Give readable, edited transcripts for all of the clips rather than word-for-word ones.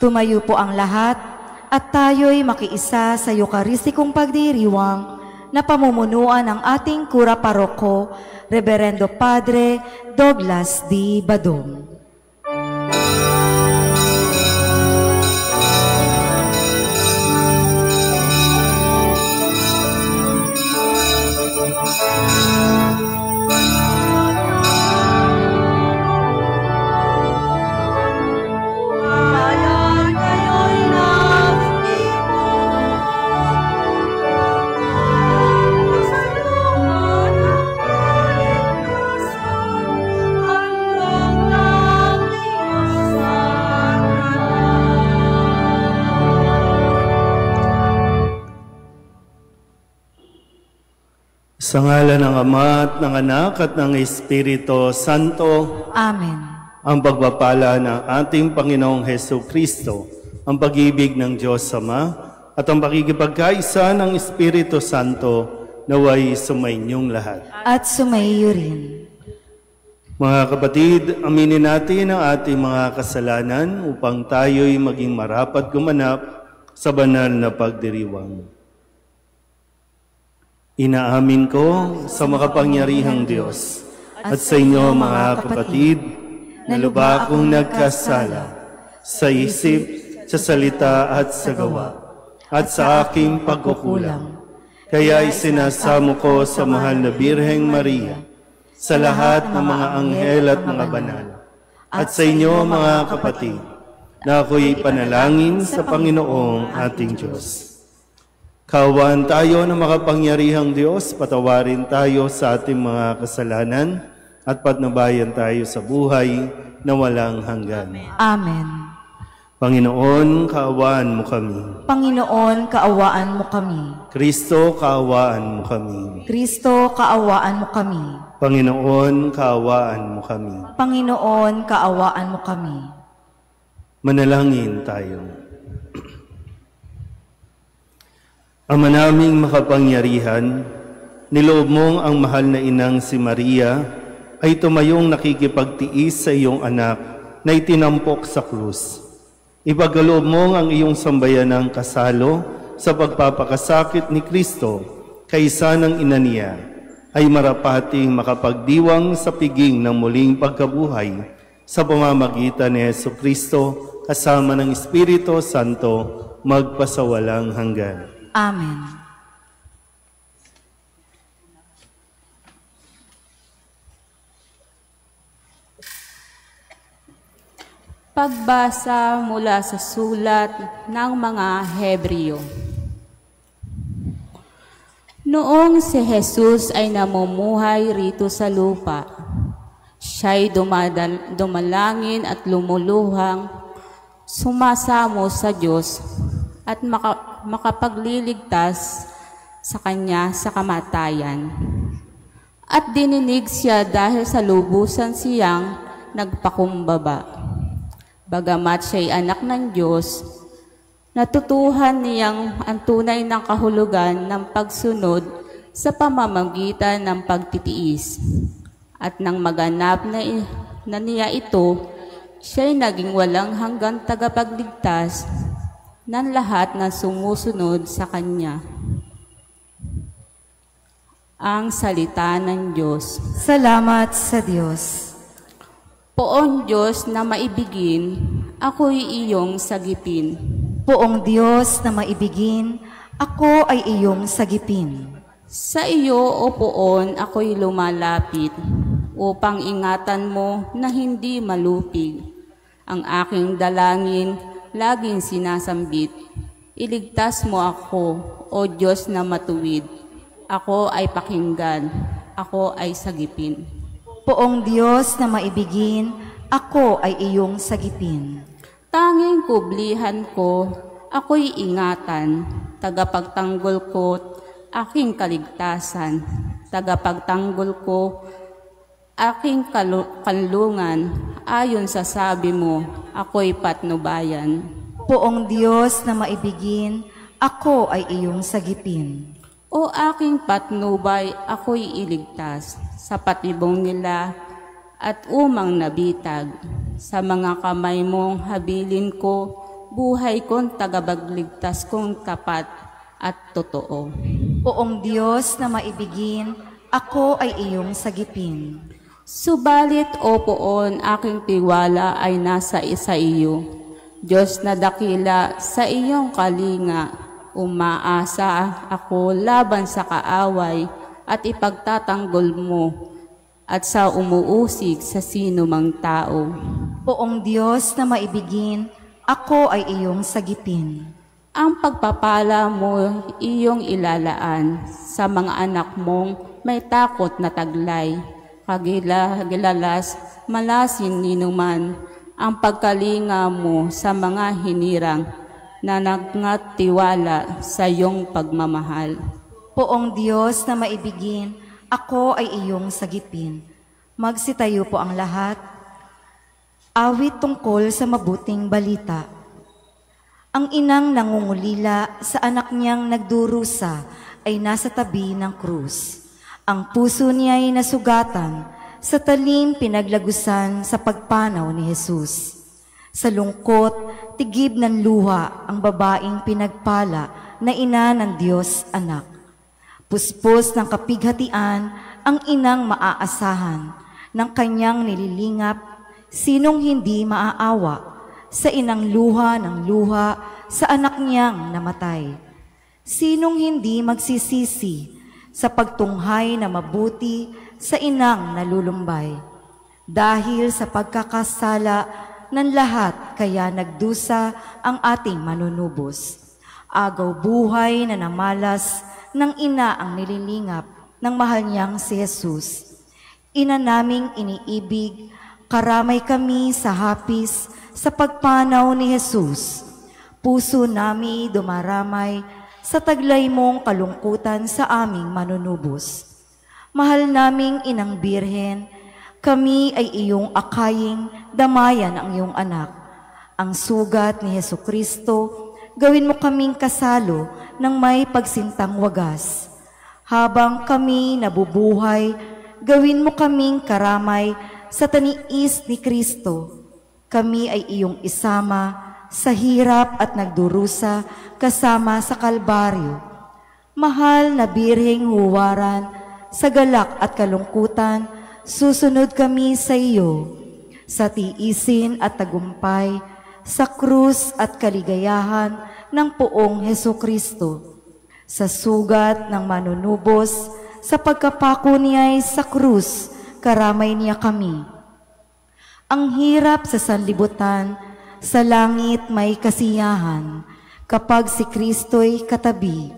Tumayo po ang lahat at tayo'y makiisa sa Eukaristikong pagdiriwang na pamumunuan ng ating Kura Paroko, Reverendo Padre Douglas D. Badong. Sa ngalan ng Ama at ng Anak at ng Espiritu Santo. Amen. Ang pagpapala ng ating Panginoong Hesus Kristo, ang pag-ibig ng Diyos Ama, at ang pakikipagkaisa ng Espiritu Santo naway sumainyong lahat. At sumaiyo rin. Mga kapatid, aminin natin ang ating mga kasalanan upang tayo'y maging marapat gumanap sa banal na pagdiriwang. Inaamin ko sa makapangyarihang Diyos at sa inyo mga kapatid na lubha akong nagkasala sa isip, sa salita at sa gawa at sa aking pagkukulang. Kaya isinasamo ko sa mahal na Birheng Maria, sa lahat ng mga anghel at mga banal, at sa inyo mga kapatid na ako'y panalangin sa Panginoong ating Diyos. Kaawaan tayo ng makapangyarihang Diyos, patawarin tayo sa ating mga kasalanan at patnubayan tayo sa buhay na walang hanggan. Amen. Panginoon, kaawaan mo kami. Panginoon, kaawaan mo kami. Kristo, kaawaan mo kami. Kristo, kaawaan mo kami. Panginoon, kaawaan mo kami. Panginoon, kaawaan mo kami. Manalangin tayo. Ama naming makapangyarihan, niloob mong ang mahal na inang si Maria ay tumayong nakikipagtiis sa iyong anak na itinampok sa krus. Ipagkaloob mong ang iyong sambayanang kasalo sa pagpapakasakit ni Kristo kaysa ng ina niya ay marapating makapagdiwang sa piging ng muling pagkabuhay sa pamamagitan ni Jesucristo kasama ng Espiritu Santo magpasawalang hanggan. Amen. Pagbasa mula sa sulat ng mga Hebreo. Noong si Jesus ay namumuhay rito sa lupa, siya'y dumalangin at lumuluhang sumasamo sa Diyos at makapagliligtas sa kanya sa kamatayan. At dininig siya dahil sa lubusan siyang nagpakumbaba. Bagamat siya'y anak ng Diyos, natutuhan niyang ang tunay ng kahulugan ng pagsunod sa pamamagitan ng pagtitiis. At nang maganap na niya ito, siya'y naging walang hanggang tagapagligtas ng lahat na sumusunod sa Kanya. Ang salita ng Diyos. Salamat sa Diyos. Poong Diyos na maibigin, ako'y iyong sagipin. Poong Diyos na maibigin, ako ay iyong sagipin. Sa iyo, O Poon, ako'y lumalapit, upang ingatan mo na hindi malupig. Ang aking dalangin, laging sinasambit. Iligtas mo ako, O Diyos na matuwid. Ako ay pakinggan, ako ay sagipin. Poong Diyos na maibigin, ako ay iyong sagipin. Tanging kublihan ko, ako'y ingatan, tagapagtanggol ko, aking kaligtasan, tagapagtanggol ko, aking kanlungan, ayon sa sabi mo, ako'y patnubayan. Poong Diyos na maibigin, ako ay iyong sagipin. O aking patnubay, ako'y iligtas, sa patibong nila at umang nabitag. Sa mga kamay mong habilin ko, buhay kong tagapagligtas kong tapat at totoo. Poong Diyos na maibigin, ako ay iyong sagipin. Subalit, o Poon, aking tiwala ay nasa isa iyo. Diyos na dakila, sa iyong kalinga, umaasa ako laban sa kaaway at ipagtatanggol mo at sa umuusig sa sino mang tao. Poong Diyos na maibigin, ako ay iyong sagipin. Ang pagpapala mo iyong ilalaan sa mga anak mong may takot na taglay. Kagilalas, malasin ninuman ang pagkalinga mo sa mga hinirang na nagngatiwala sa iyong pagmamahal. Poong Diyos na maibigin, ako ay iyong sagipin. Magsitayo po ang lahat. Awit tungkol sa mabuting balita. Ang inang nangungulila sa anak niyang nagdurusa ay nasa tabi ng krus. Ang puso niya ay nasugatan sa talim pinaglagusan sa pagpanaw ni Jesus. Sa lungkot, tigib ng luha ang babaeng pinagpala na ina ng Diyos anak. Puspos ng kapighatian ang inang maaasahan ng kanyang nililingap. Sinong hindi maaawa sa inang luha ng luha sa anak niyang namatay? Sinong hindi magsisisi sa pagtunghay na mabuti sa inang nalulumbay? Dahil sa pagkakasala ng lahat kaya nagdusa ang ating manunubos. Agaw buhay na namalas ng ina ang nililingap ng mahal niyang si Jesus. Ina naming iniibig, karamay kami sa hapis sa pagpanaw ni Jesus. Puso nami dumaramay sa taglay mong kalungkutan sa aming manunubos. Mahal naming inang birhen, kami ay iyong akaying damayan ang iyong anak. Ang sugat ni Jesucristo, gawin mo kaming kasalo ng may pagsintang wagas. Habang kami nabubuhay, gawin mo kaming karamay sa taniis ni Kristo. Kami ay iyong isama sa hirap at nagdurusa kasama sa Kalbaryo. Mahal na birheng huwaran, sa galak at kalungkutan, susunod kami sa iyo. Sa tiisin at tagumpay, sa krus at kaligayahan ng poong Jesucristo. Sa sugat ng manunubos, sa pagkapako niya'y sa krus, karamay niya kami. Ang hirap sa sanlibutan, sa langit may kasiyahan, kapag si Kristo'y katabi.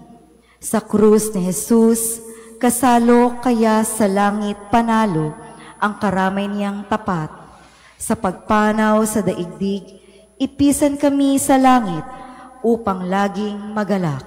Sa krus ni Jesus, kasalo kaya sa langit panalo, ang karamay niyang tapat. Sa pagpanaw sa daigdig, ipisan kami sa langit, upang laging magalak.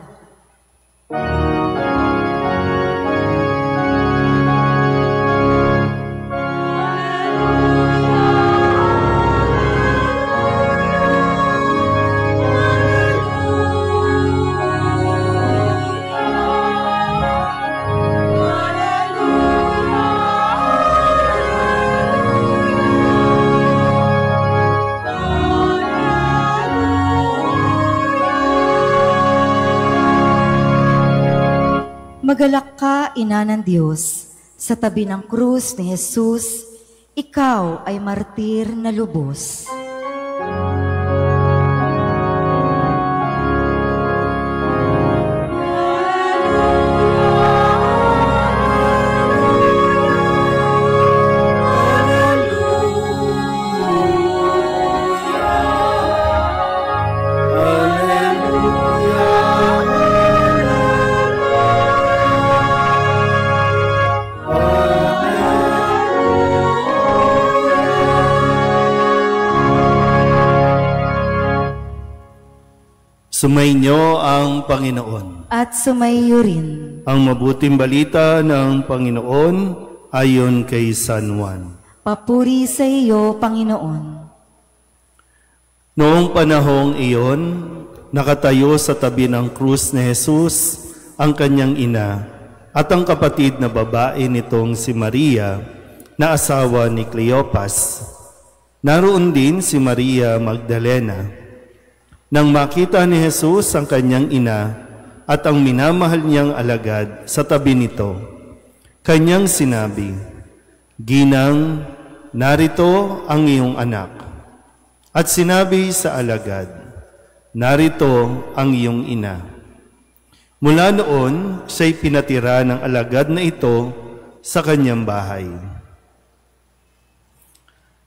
Magalak ka, Ina ng Diyos, sa tabi ng krus ni Jesus, ikaw ay martir na lubos. Sumainyo ang Panginoon. At sumaiyo rin. Ang mabuting balita ng Panginoon ayon kay San Juan. Papuri sa iyo, Panginoon. Noong panahong iyon, nakatayo sa tabi ng krus ni Jesus ang kanyang ina at ang kapatid na babae nitong si Maria na asawa ni Cleopas. Naroon din si Maria Magdalena. Nang makita ni Jesus ang kanyang ina at ang minamahal niyang alagad sa tabi nito, kanyang sinabi, "Ginang, narito ang iyong anak." At sinabi sa alagad, "Narito ang iyong ina." Mula noon, siya'y pinatira ng alagad na ito sa kanyang bahay.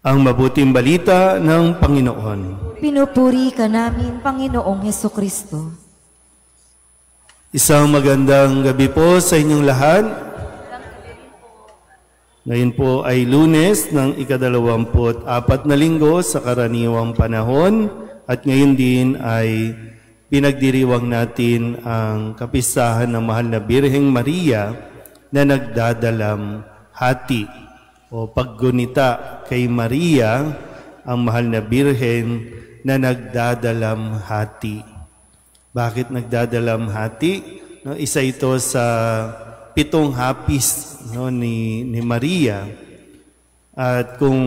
Ang mabuting balita ng Panginoon. Pinupuri ka namin, Panginoong Hesukristo. Isang magandang gabi po sa inyong lahat. Ngayon po ay Lunes ng ika-24 na linggo sa karaniwang panahon at ngayon din ay pinagdiriwang natin ang kapistahan ng Mahal na Birheng Maria na nagdadalam hati o paggunita kay Maria, ang Mahal na Birhen na nagdadalam hati. Bakit nagdadalam hati? No, isa ito sa 7 hapis ni Maria. At kung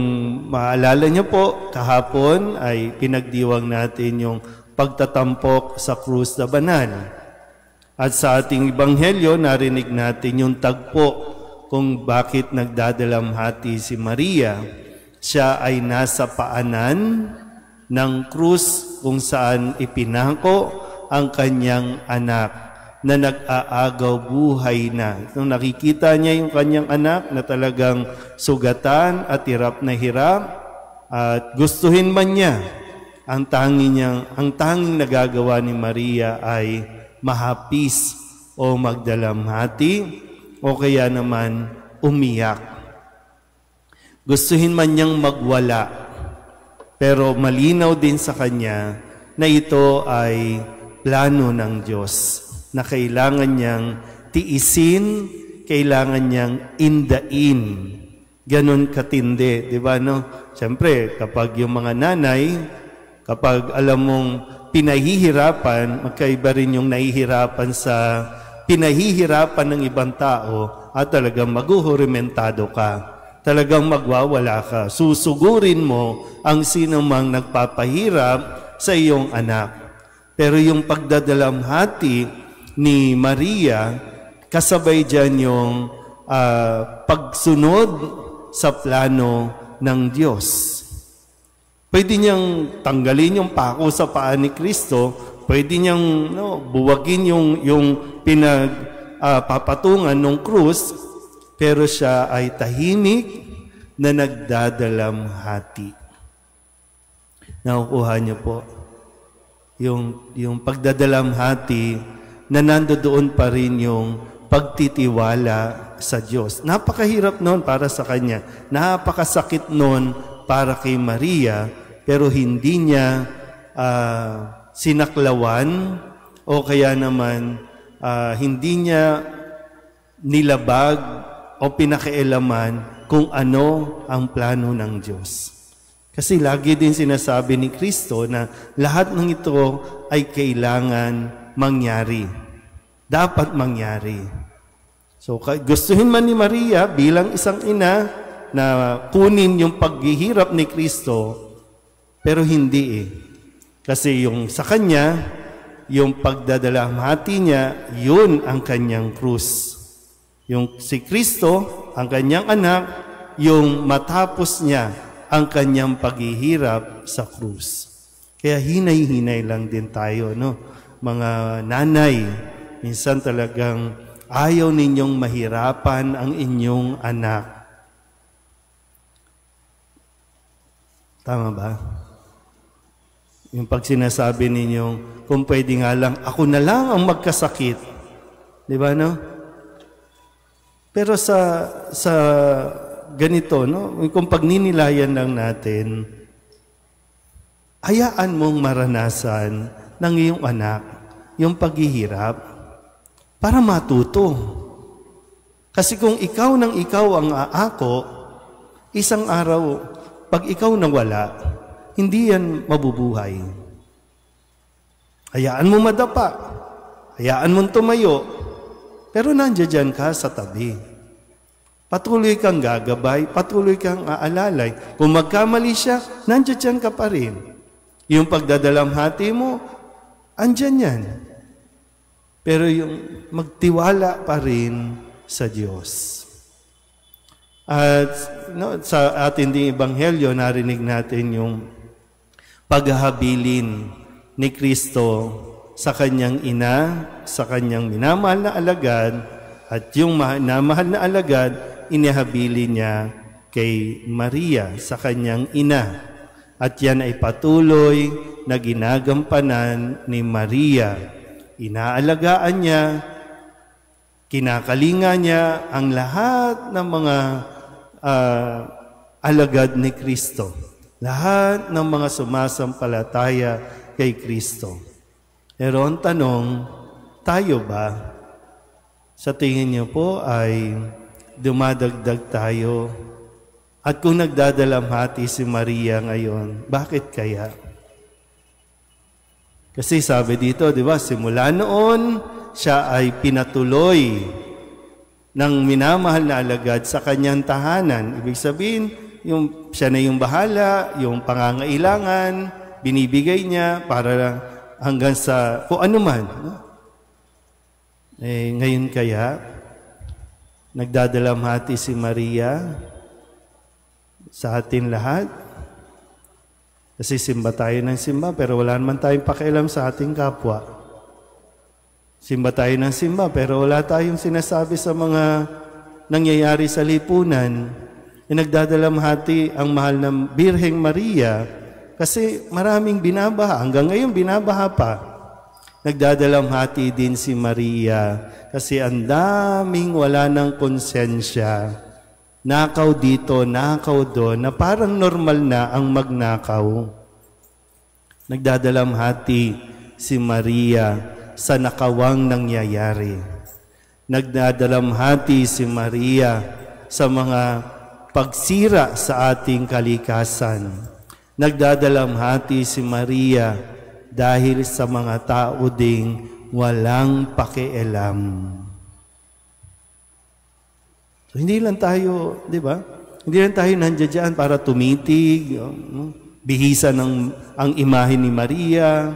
maalala niyo po, kahapon ay pinagdiwang natin yung pagtatampok sa krus na banal. At sa ating ebanghelyo, narinig natin yung tagpo kung bakit nagdadalamhati si Maria. Siya ay nasa paanan ng krus kung saan ipinako ang kanyang anak na nag-aagaw buhay na. Nung nakikita niya yung kanyang anak na talagang sugatan at hirap na hirap, at gustuhin man niya, ang tanging nagagawa ni Maria ay mahapis o magdalamhati o kaya naman umiyak. Gustuhin man niyang magwala, pero malinaw din sa kanya na ito ay plano ng Diyos na kailangan niyang tiisin, kailangan niyang indain. Ganon katindi, di ba? No? Siyempre, kapag yung mga nanay, kapag alam mong pinahihirapan, magkaiba rin yung nahihirapan sa pinahihirapan ng ibang tao at talagang maguhurimentado ka. Talagang magwawala ka. Susugurin mo ang sinumang nagpapahirap sa iyong anak. Pero yung pagdadalamhati ni Maria, kasabay dyan yung pagsunod sa plano ng Diyos. Pwede niyang tanggalin yung pako sa paa ni Kristo, pwede niyang buwagin yung pinagpapatungan ng krus, pero siya ay tahimik na nagdadalamhati. Nakukuha niyo po yung pagdadalamhati na nandoon pa rin yung pagtitiwala sa Diyos. Napakahirap noon para sa kanya. Napakasakit noon para kay Maria, pero hindi niya sinaklawan o kaya naman hindi niya nilabag o pinakialaman kung ano ang plano ng Diyos. Kasi lagi din sinasabi ni Kristo na lahat ng ito ay kailangan mangyari. Dapat mangyari. So gustuhin man ni Maria bilang isang ina na kunin yung paghihirap ni Kristo, pero hindi eh. Kasi yung sa kanya, yung pagdadalamhati niya, yun ang kanyang krus. Yung si Kristo, ang kanyang anak, yung matapos niya ang kanyang paghihirap sa krus. Kaya hinay-hinay lang din tayo, no? Mga nanay, minsan talagang ayaw ninyong mahirapan ang inyong anak. Tama ba? Yung pag sinasabi ninyong, kung pwede nga lang, ako na lang ang magkasakit. Di ba, no? Pero sa ganito, no? Kung pagninilayan lang natin, hayaan mong maranasan ng iyong anak yung paghihirap para matuto. Kasi kung ikaw ang aako, isang araw, pag ikaw nawala, hindi yan mabubuhay. Hayaan mo madapa, hayaan mong tumayo, pero nandiyan ka sa tabi. Patuloy kang gagabay, patuloy kang aalalay. Kung magkamali siya, nandiyan ka pa rin. Yung pagdadalamhati mo, andyan yan. Pero yung magtiwala pa rin sa Diyos. At sa ating ding ebanghelyo, narinig natin yung paghahabilin ni Kristo sa kanyang ina, sa kanyang minamahal na alagad, at yung minamahal na alagad, inihabilin niya kay Maria sa kanyang ina. At yan ay patuloy na ginagampanan ni Maria. Inaalagaan niya, kinakalinga niya ang lahat ng mga alagad ni Kristo. Lahat ng mga sumasampalataya kay Kristo. Pero ang tanong, tayo ba? Sa tingin niyo po ay dumadagdag tayo? At kung nagdadalamhati si Maria ngayon, bakit kaya? Kasi sabi dito, di ba, simula noon, siya ay pinatuloy ng minamahal na alagad sa kanyang tahanan. Ibig sabihin, siya na yung bahala, yung pangangailangan, binibigay niya para hanggang sa kung ano man. Ngayon kaya, nagdadalamhati si Maria sa atin lahat. Kasi simba tayo ng simba, pero wala naman tayong pakialam sa ating kapwa. Simba tayo ng simba, pero wala tayong sinasabi sa mga nangyayari sa lipunan. Nagdadalamhati ang mahal ng Birheng Maria kasi maraming binabaha. Hanggang ngayon, binabaha pa. Nagdadalamhati din si Maria kasi ang daming wala ng konsensya. Nakaw dito, nakaw doon, na parang normal na ang magnakaw. Nagdadalamhati si Maria sa nakawang nangyayari. Nagdadalamhati si Maria sa mga pagsira sa ating kalikasan. Nagdadalamhati si Maria dahil sa mga tao ding walang pakialam. So, hindi lang tayo, di ba? Hindi lang tayo nandiyan dyan para tumitig, bihisa ang imahe ni Maria.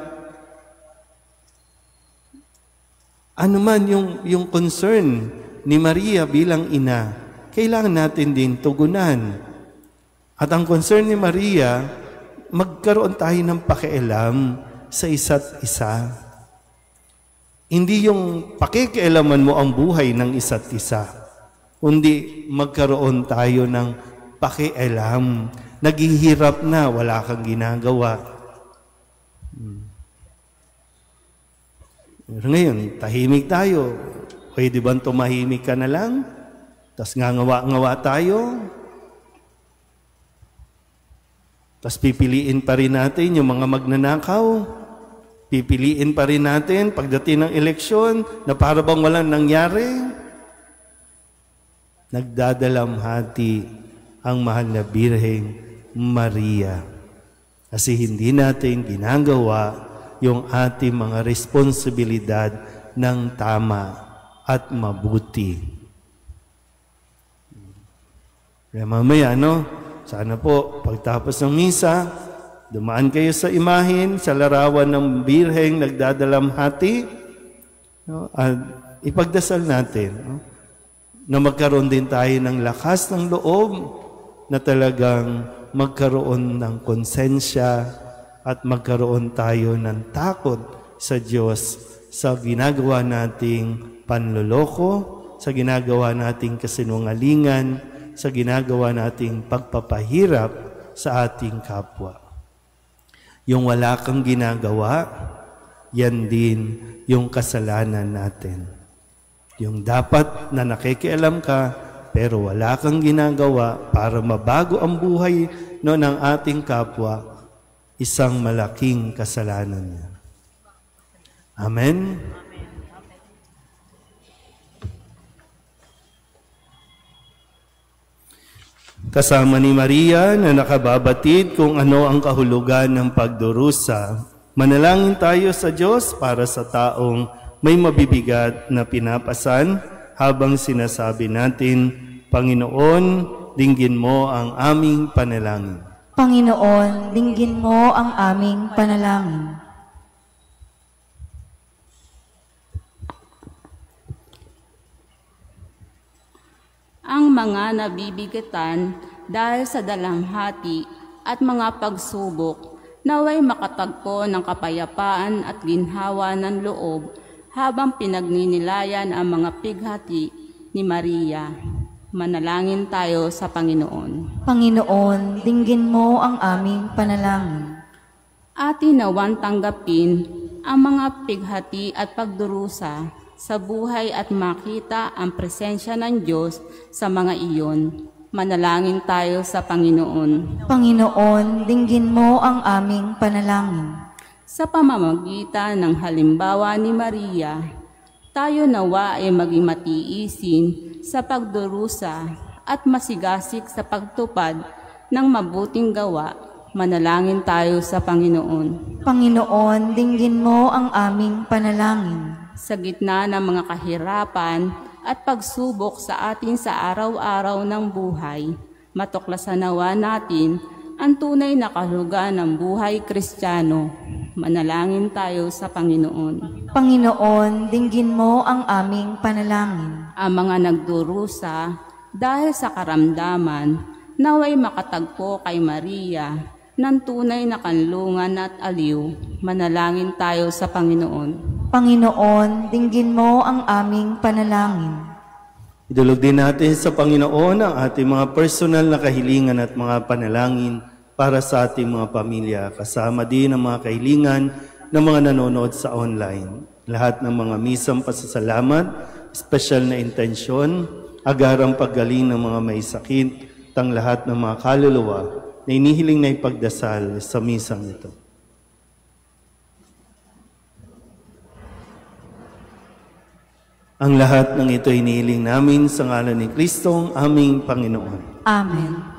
Ano man yung concern ni Maria bilang ina, kailangan natin din tugunan. At ang concern ni Maria, magkaroon tayo ng pakialam sa isa't isa. Hindi yung pakikialaman mo ang buhay ng isa't isa, kundi magkaroon tayo ng pakialam. Naghihirap na, wala kang ginagawa. Ngayon, tahimik tayo. Pwede bang tumahimik ka na lang? Tapos ngawa-ngawa tayo? Tapos pipiliin pa rin natin yung mga magnanakaw? Pipiliin pa rin natin pagdating ng eleksyon na para bang walang nangyari? Nagdadalamhati ang mahal na Birheng Maria. Kasi hindi natin ginagawa yung ating mga responsibilidad ng tama at mabuti. Kaya mamaya, sana po, pagtapos ng misa, dumaan kayo sa imahin, sa larawan ng Birheng nagdadalamhati, at ipagdasal natin, na magkaroon din tayo ng lakas ng loob, na talagang magkaroon ng konsensya, at magkaroon tayo ng takot sa Diyos sa ginagawa nating panloloko, sa ginagawa nating kasinungalingan, sa ginagawa nating pagpapahirap sa ating kapwa. Yung wala kang ginagawa, yan din yung kasalanan natin. Yung dapat na nakikialam ka, pero wala kang ginagawa para mabago ang buhay ng ating kapwa, isang malaking kasalanan niya. Amen? Kasama ni Maria na nakababatid kung ano ang kahulugan ng pagdurusa, manalangin tayo sa Diyos para sa taong may mabibigat na pinapasan habang sinasabi natin, Panginoon, dinggin mo ang aming panalangin. Panginoon, dinggin mo ang aming panalangin. Ang mga nabibigatan dahil sa dalamhati at mga pagsubok, naway makatagpo ng kapayapaan at ginhawa ng loob habang pinagninilayan ang mga pighati ni Maria. Manalangin tayo sa Panginoon. Panginoon, dinggin mo ang aming panalangin. Atin nawan tanggapin ang mga pighati at pagdurusa sa buhay at makita ang presensya ng Diyos sa mga iyon. Manalangin tayo sa Panginoon. Panginoon, dinggin mo ang aming panalangin. Sa pamamagitan ng halimbawa ni Maria, tayo nawa ay maging matiisin sa pagdurusa at masigasig sa pagtupad ng mabuting gawa. Manalangin tayo sa Panginoon. Panginoon, dinggin mo ang aming panalangin. Sa gitna ng mga kahirapan at pagsubok sa atin sa araw-araw ng buhay, matuklasan nawa natin ang tunay na kahulugan ng buhay Kristiyano. Manalangin tayo sa Panginoon. Panginoon, dinggin mo ang aming panalangin. Ang mga nagdurusa dahil sa karamdaman, naway makatagpo kay Maria ng tunay na kanlungan at aliw. Manalangin tayo sa Panginoon. Panginoon, dinggin mo ang aming panalangin. Idulog din natin sa Panginoon ang ating mga personal na kahilingan at mga panalangin para sa ating mga pamilya, kasama din ang mga kahilingan ng mga nanonood sa online. Lahat ng mga misang pasasalamat, special na intensyon, agarang paggaling ng mga may sakit, tang lahat ng mga kaluluwa na inihiling na ipagdasal sa misang ito. Ang lahat ng ito inihiling namin sa ngalan ni Kristong aming Panginoon. Amen.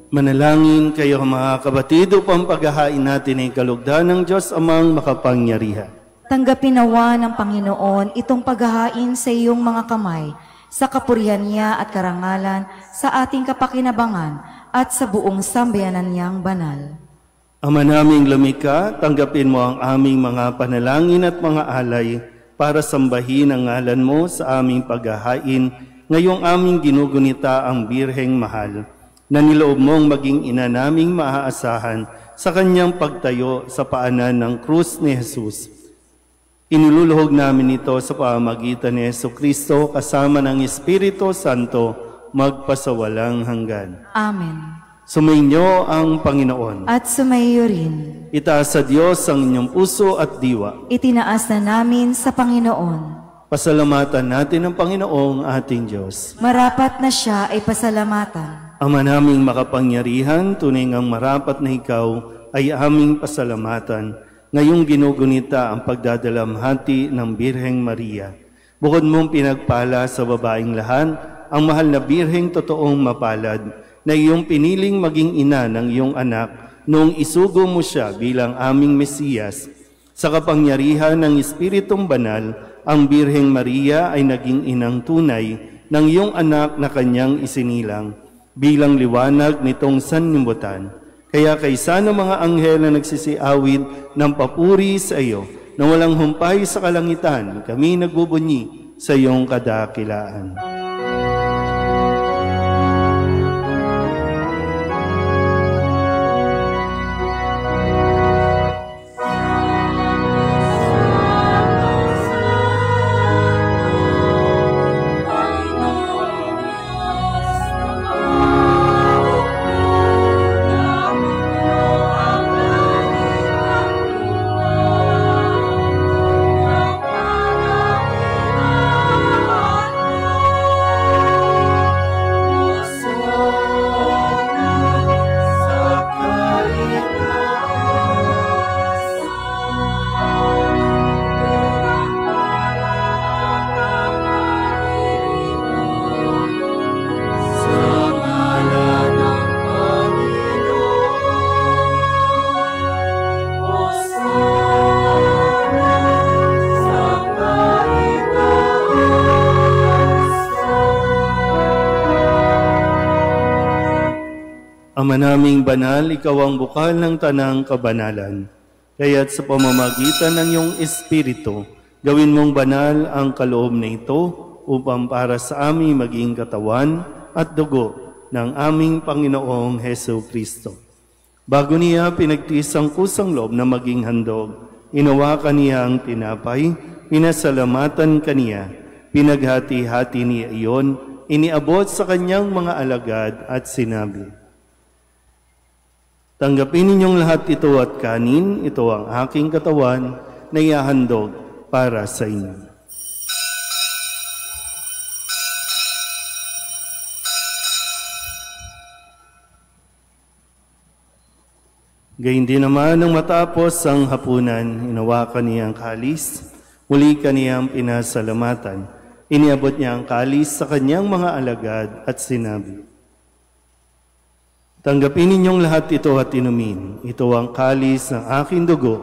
Manalangin kayo mga kabatid upang paghahain natin ay kalugdan ng Diyos amang makapangyarihan. Tanggapin nawa ng Panginoon itong paghahain sa iyong mga kamay, sa kapurihan niya at karangalan, sa ating kapakinabangan at sa buong sambayanan niyang banal. Ama naming lumikha, tanggapin mo ang aming mga panalangin at mga alay para sambahin ang ngalan mo sa aming paghahain ngayong aming ginugunita ang Birheng Mahal, na niloob mong maging ina naming maaasahan sa kanyang pagtayo sa paanan ng krus ni Jesus. Iniluluhog namin ito sa pamamagitan ni Jesucristo kasama ng Espiritu Santo magpasawalang hanggan. Amen. Sumainyo ang Panginoon. At sumaiyo rin. Itaas sa Diyos ang inyong puso at diwa. Itinaas na namin sa Panginoon. Pasalamatan natin ang Panginoong ating Diyos. Marapat na siya ay pasalamatan. Ama naming makapangyarihan, tunay ngang marapat na ikaw ay aming pasalamatan. Ngayong ginugunita ang pagdadalamhati ng Birheng Maria. Bukod mong pinagpala sa babaeng lahat, ang mahal na Birheng totoong mapalad, na iyong piniling maging ina ng iyong anak noong isugo mo siya bilang aming Mesiyas. Sa kapangyarihan ng Espiritong Banal, ang Birheng Maria ay naging inang tunay ng iyong anak na kanyang isinilang, bilang liwanag nitong sanlibutan. Kaya kaysa ng mga anghel na nagsisiawit ng papuri sa iyo, na walang humpay sa kalangitan, kami nagbubunyi sa iyong kadakilaan. Ama naming banal, ikaw ang bukal ng tanang kabanalan. Kaya't sa pamamagitan ng iyong Espiritu, gawin mong banal ang kaloob na ito upang para sa aming maging katawan at dugo ng aming Panginoong Hesu Kristo. Bago niya pinagtiis ang kusang loob na maging handog, inawakan niya ang tinapay, pinasalamatan kaniya, pinaghati-hati niya iyon, iniabot sa kanyang mga alagad at sinabi, "Tanggapin ninyong lahat ito at kanin, ito ang aking katawan na ihahandog para sa inyo." Gayun din naman nang matapos ang hapunan, hinawakan niya ang kalis, muli kaniyang pinasalamatan. Iniabot niya ang kalis sa kanyang mga alagad at sinabi, "Tanggapin ninyong lahat ito at inumin. Ito ang kalis ng aking dugo,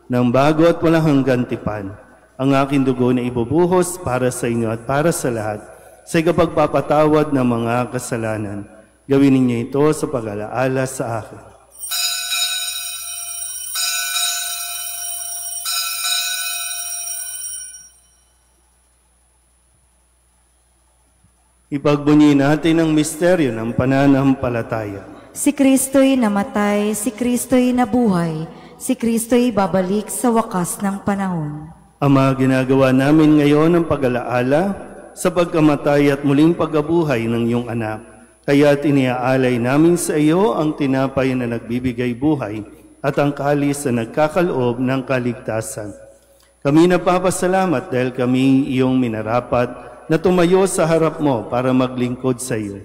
ng bago at walang hanggang tipan. Ang aking dugo na ibubuhos para sa inyo at para sa lahat, sa ikapagpapatawad ng mga kasalanan. Gawin ninyo ito sa pag-alaala sa akin." Ipagbunyi natin ang misteryo ng pananampalataya. Si Kristo'y namatay, si Kristo'y nabuhay, si Kristo'y babalik sa wakas ng panahon. Ama, ginagawa namin ngayon ang pag-alaala sa pagkamatay at muling pagkabuhay ng iyong anak. Kaya't iniaalay namin sa iyo ang tinapay na nagbibigay buhay at ang kalis na nagkakaloob ng kaligtasan. Kami napapasalamat dahil kami iyong minarapat na tumayo sa harap mo para maglingkod sa iyo.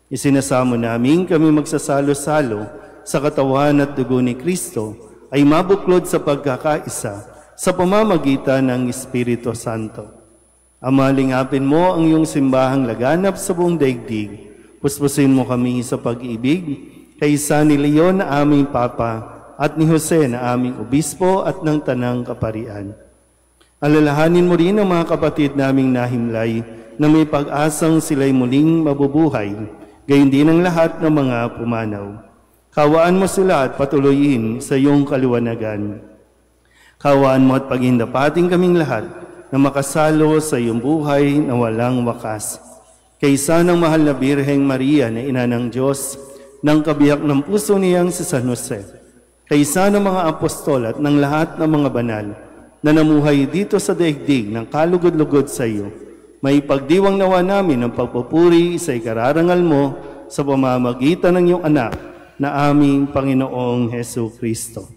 Isinasamo namin kami magsasalo-salo sa katawan at dugo ni Kristo ay mabuklod sa pagkakaisa sa pamamagitan ng Espiritu Santo. Ama, lingapin mo ang iyong simbahang laganap sa buong daigdig. Puspusin mo kami sa pag-ibig kay ni Leon na aming Papa at ni Jose na aming Obispo at ng Tanang Kaparian. Alalahanin mo rin ang mga kapatid naming nahimlay na may pag-asang sila'y muling mabubuhay, gayon din ang lahat ng mga pumanaw. Kawaan mo sila at patuloyin sa iyong kaliwanagan. Kawaan mo at paghindapating kaming lahat na makasalo sa iyong buhay na walang wakas. Kaysa ng mahal na Birheng Maria na ina ng Diyos, ng kabiyak ng puso niyang si San Jose, kaysa ng mga apostol at ng lahat ng mga banal, na namuhay dito sa daigdig ng kalugod-lugod sa iyo, may pagdiwang nawa namin ang pagpupuri sa ikararangal mo sa pamamagitan ng iyong anak na aming Panginoong Hesu Kristo.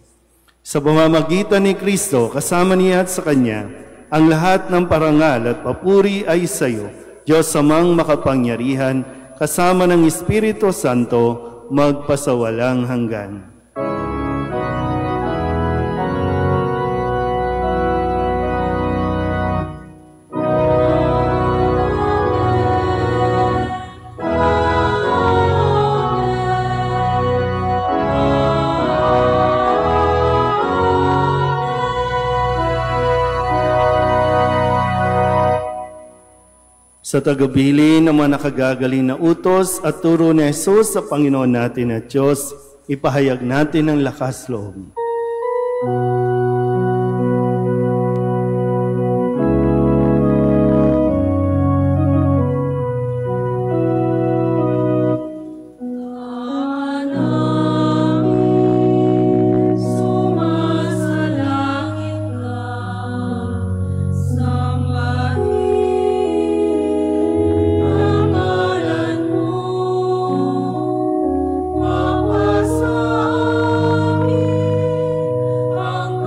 Sa pamamagitan ni Kristo, kasama niya at sa Kanya, ang lahat ng parangal at papuri ay sa iyo, Diyos amang makapangyarihan, kasama ng Espiritu Santo, magpasawalang hanggan. Sa tagabili ng mga nakagagaling na utos at turo ni Jesus sa Panginoon natin at Diyos, ipahayag natin ang lakas loob. Ang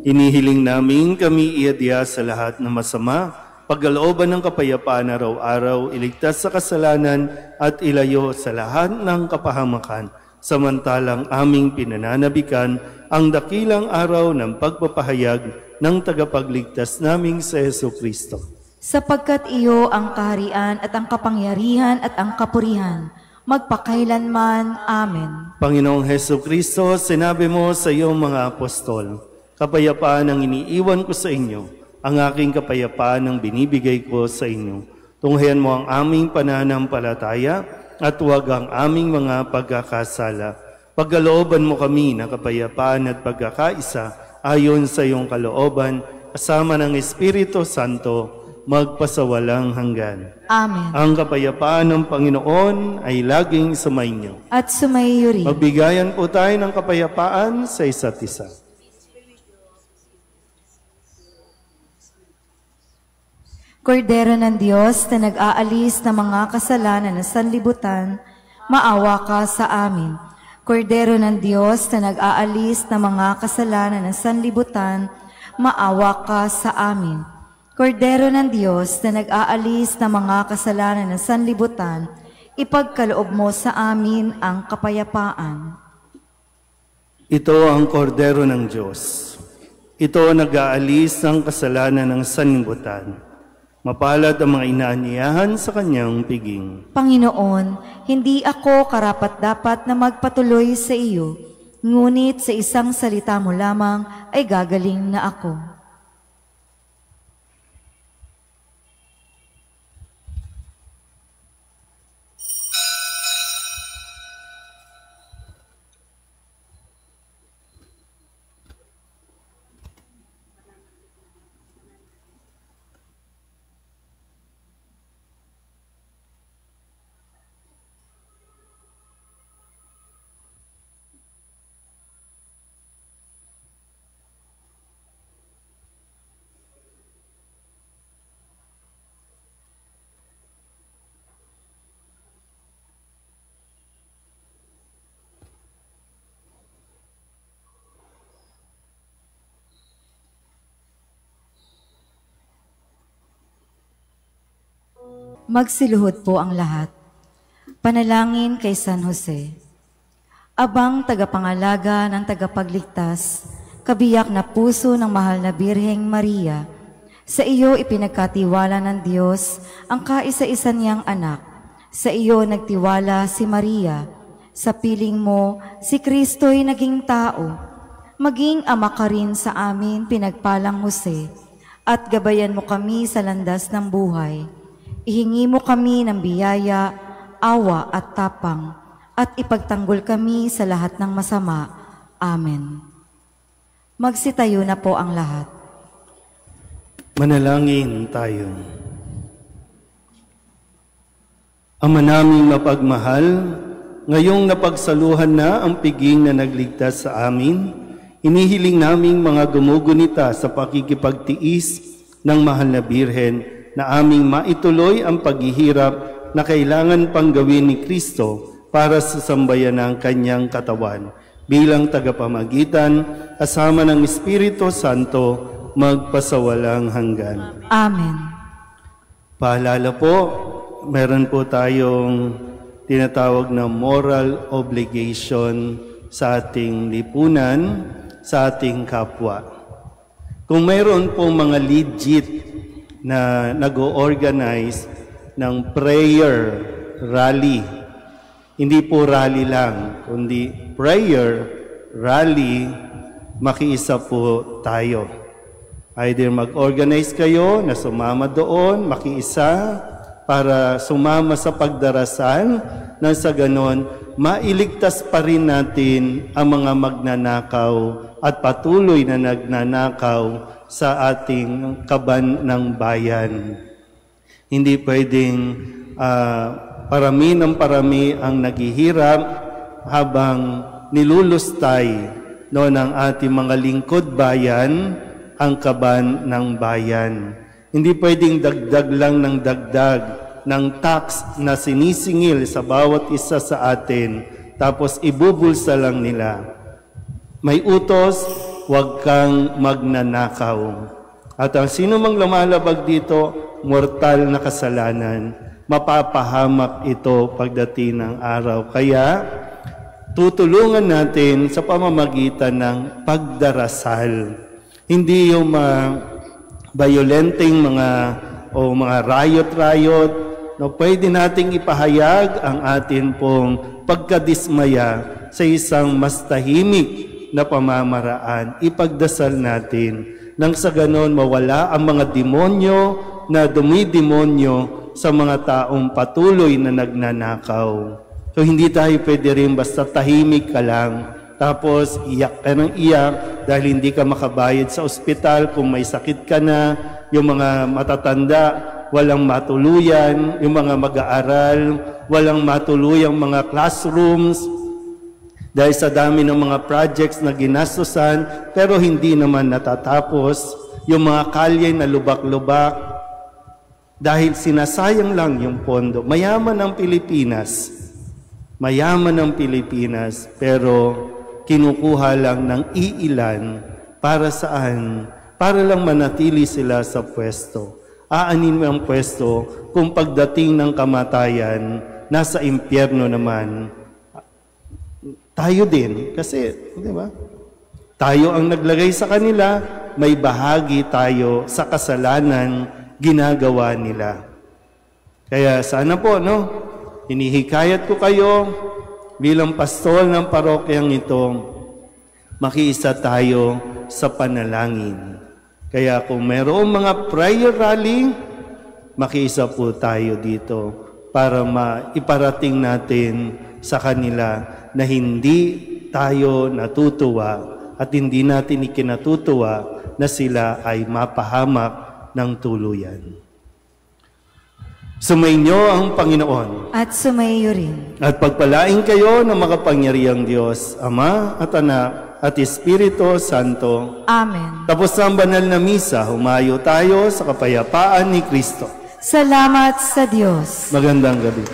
Inihiling namin kami iadya sa lahat ng masama, pagkalooban ng kapayapaan araw-araw, iligtas sa kasalanan at ilayo sa lahat ng kapahamakan, samantalang aming pinananabikan ang dakilang araw ng pagpapahayag ng tagapagligtas naming sa Jesucristo. Sapagkat iyo ang kaharian at ang kapangyarihan at ang kapurihan, magpakailanman. Amen. Panginoong Jesucristo, sinabi mo sa iyong mga apostol, kapayapaan ang iniiwan ko sa inyo, ang aking kapayapaan ang binibigay ko sa inyo. Tunghayan mo ang aming pananampalataya at huwag ang aming mga pagkakasala. Pagkalooban mo kami na kapayapaan at pagkakaisa ayon sa iyong kalooban, kasama ng Espiritu Santo, magpasawalang hanggan. Amen. Ang kapayapaan ng Panginoon ay laging sumainyo. At sumaiyo rin. Magbigayan po tayo ng kapayapaan sa isa't isa. Kordero ng Diyos na nag-aalis ng mga kasalanan ng sanlibutan, maawa ka sa amin. Kordero ng Diyos na nag-aalis ng mga kasalanan ng sanlibutan, maawa ka sa amin. Kordero ng Diyos na nag-aalis ng mga kasalanan ng sanlibutan, ipagkaloob mo sa amin ang kapayapaan. Ito ang kordero ng Diyos. Ito ang nag-aalis ng kasalanan ng sanlibutan. Mapalad ang mga inaaniyahan sa kanyang piging. Panginoon, hindi ako karapat-dapat na magpatuloy sa iyo, ngunit sa isang salita mo lamang ay gagaling na ako. Magsiluhod po ang lahat. Panalangin kay San Jose. Abang tagapangalaga ng tagapagligtas, kabiyak na puso ng mahal na Birheng Maria, sa iyo ipinagkatiwala ng Diyos ang kaisa-isa niyang anak. Sa iyo nagtiwala si Maria. Sa piling mo, si Kristo'y naging tao. Maging ama ka rin sa amin, pinagpalang Jose, at gabayan mo kami sa landas ng buhay. Ihingi mo kami ng biyaya, awa at tapang, at ipagtanggol kami sa lahat ng masama. Amen. Magsitayo na po ang lahat. Manalangin tayo. Ama naming mapagmahal, ngayong napagsaluhan na ang piging na nagligtas sa amin, inihiling naming mga gumugunita sa pakikipagtiis ng mahal na Birhen na aming maituloy ang paghihirap na kailangan pang gawin ni Kristo para sa sambayan ng kanyang katawan. Bilang tagapamagitan, kasama ng Espiritu Santo, magpasawalang hanggan. Amen. Paalala po, meron po tayong tinatawag na moral obligation sa ating lipunan, sa ating kapwa. Kung mayroon po mga legit na nag-o-organize ng prayer rally. Hindi po rally lang, kundi prayer rally, makiisa po tayo. Either mag-organize kayo na sumama doon, makiisa, para sumama sa pagdarasal, na sa ganon, mailigtas pa rin natin ang mga magnanakaw at patuloy na nagnanakaw sa ating kaban ng bayan. Hindi pwedeng parami ng parami ang naghihirap habang nilulustay ng ating mga lingkod bayan ang kaban ng bayan. Hindi pwedeng dagdag lang ng dagdag ng tax na sinisingil sa bawat isa sa atin, tapos ibubulsa lang nila. May utos huwag kang magnanakaw. At ang sino mang lumalabag dito, mortal na kasalanan, mapapahamak ito pagdating ng araw. Kaya, tutulungan natin sa pamamagitan ng pagdarasal. Hindi yung violenteng mga riot-riot, no, pwede nating ipahayag ang atin pong pagkadismaya sa isang mas tahimik na pamamaraan. Ipagdasal natin nang sa ganon mawala ang mga demonyo na dumidemonyo sa mga taong patuloy na nagnanakaw. So hindi tayo pwede rin basta tahimik ka lang, tapos iyak ka ng iyak dahil hindi ka makabayad sa ospital kung may sakit ka na, yung mga matatanda, walang matuluyan, yung mga mag-aaral, walang matuluyang mga classrooms, dahil sa dami ng mga projects na ginastusan, pero hindi naman natatapos, yung mga kalye na lubak-lubak, dahil sinasayang lang yung pondo. Mayaman ang Pilipinas, pero kinukuha lang ng iilan para saan? Para lang manatili sila sa pwesto. Aanin mo ang pwesto kung pagdating ng kamatayan, nasa impyerno naman, tayo din. Kasi, di ba? Tayo ang naglagay sa kanila, may bahagi tayo sa kasalanan ginagawa nila. Kaya sana po, no? Hinihikayat ko kayo bilang pastol ng parokyang ito, makiisa tayo sa panalangin. Kaya kung mayroong mga prayer rally, makiisa po tayo dito para maiparating natin sa kanila na hindi tayo natutuwa at hindi natin ikinatutuwa na sila ay mapahamak ng tuluyan. Sumainyo ang Panginoon. At sumaiyo rin. At pagpalain kayo ng makapangyarihang Diyos, Ama at Anak at Espiritu Santo. Amen. Tapos ang banal na misa, humayo tayo sa kapayapaan ni Kristo. Salamat sa Diyos. Magandang gabi.